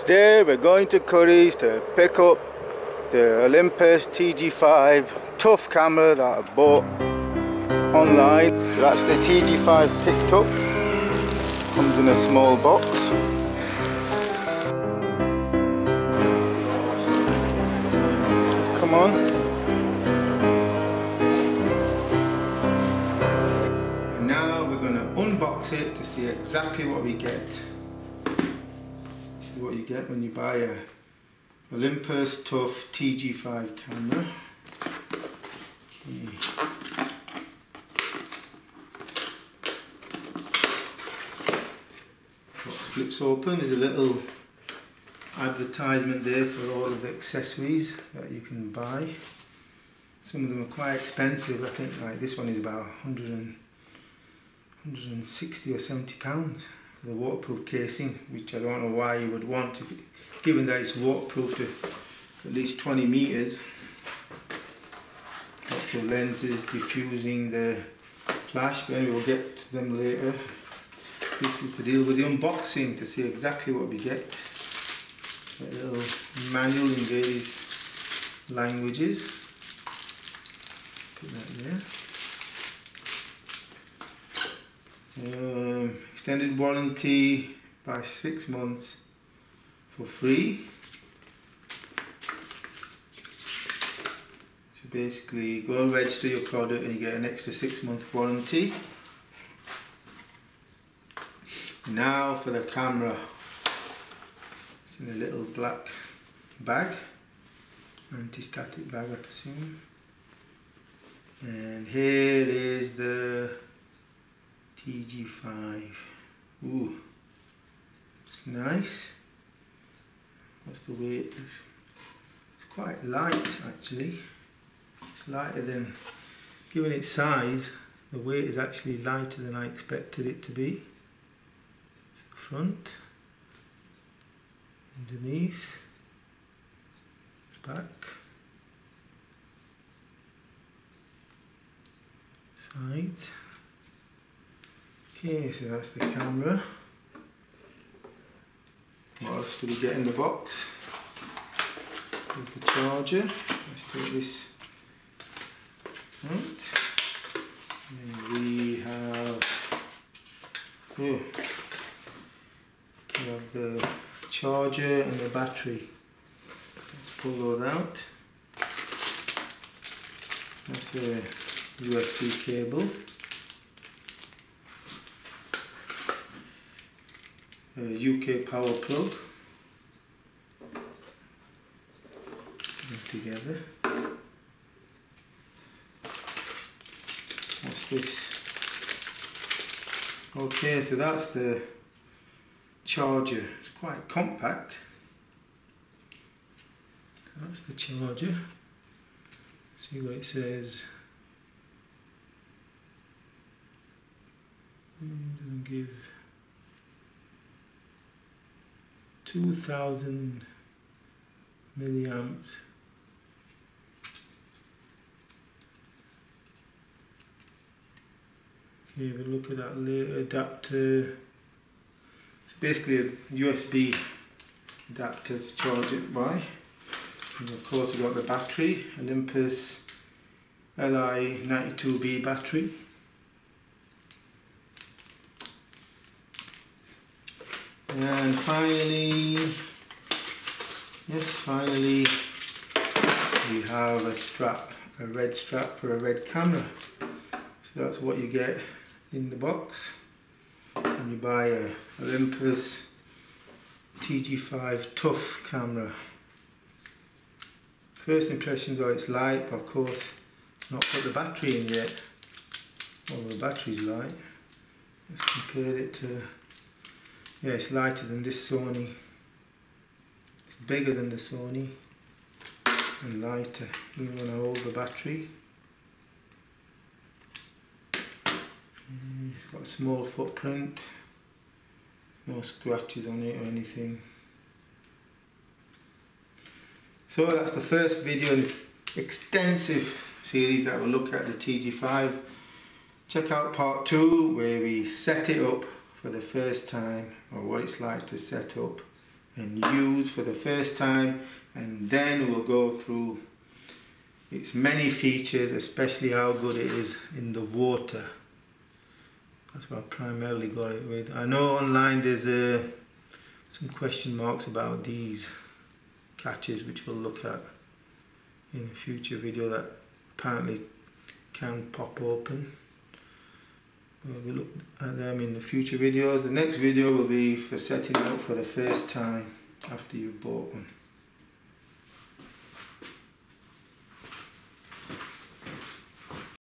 Today we're going to Curry's to pick up the Olympus TG-5 Tough camera that I bought online. So that's the TG-5 picked up. Comes in a small box. Come on. And now we're going to unbox it to see exactly what we get. This is what you get when you buy a Olympus Tough TG-5 camera. Okay. Box flips open. There's a little advertisement there for all of the accessories that you can buy. Some of them are quite expensive. I think like this one is about 160 or 70 pounds. The waterproof casing, which I don't know why you would want, given that it's waterproof to at least 20 meters. Lots of lenses diffusing the flash, but anyway, we'll get to them later. This is to deal with the unboxing to see exactly what we get. A little manual in various languages. Put that there. Extended warranty by 6 months for free. So basically go and register your product and you get an extra 6-month warranty. Now for the camera. It's in a little black bag, anti-static bag I presume. And here is the TG-5. Ooh, it's nice. What's the weight? It's quite light actually. It's lighter than, given its size, the weight is actually lighter than I expected it to be. It's the front, underneath, back, side. Okay, so that's the camera. What else do we get in the box? There's the charger. Let's take this out. And we have the charger and the battery. Let's pull those out. That's a USB cable. UK power plug. Put them together. What's this? Okay, so that's the charger. It's quite compact. So that's the charger. See what it says. It doesn't give 2000 milliamps. Okay, we'll look at that later. Adapter. It's basically a USB adapter to charge it by. And of course we've got the battery, Olympus Li92B battery. And finally, we have a strap, a red strap for a red camera. So that's what you get in the box when you buy a Olympus TG-5 Tough camera. First impressions are it's light, but of course not put the battery in yet. Well, the battery's light. Let's compare it to. Yeah, it's lighter than this Sony. It's bigger than the Sony and lighter, even when I hold the battery. It's got a small footprint, no scratches on it or anything. So that's the first video in this extensive series that will look at the TG-5. Check out part 2 where we set it up for the first time, or what it's like to set up and use for the first time, and then we'll go through its many features, especially how good it is in the water. That's what I primarily got it with. I know online there's some question marks about these catches, which we'll look at in a future video, that apparently can pop open. We'll look at them in the future videos. The next video will be for setting it up for the first time after you've bought one.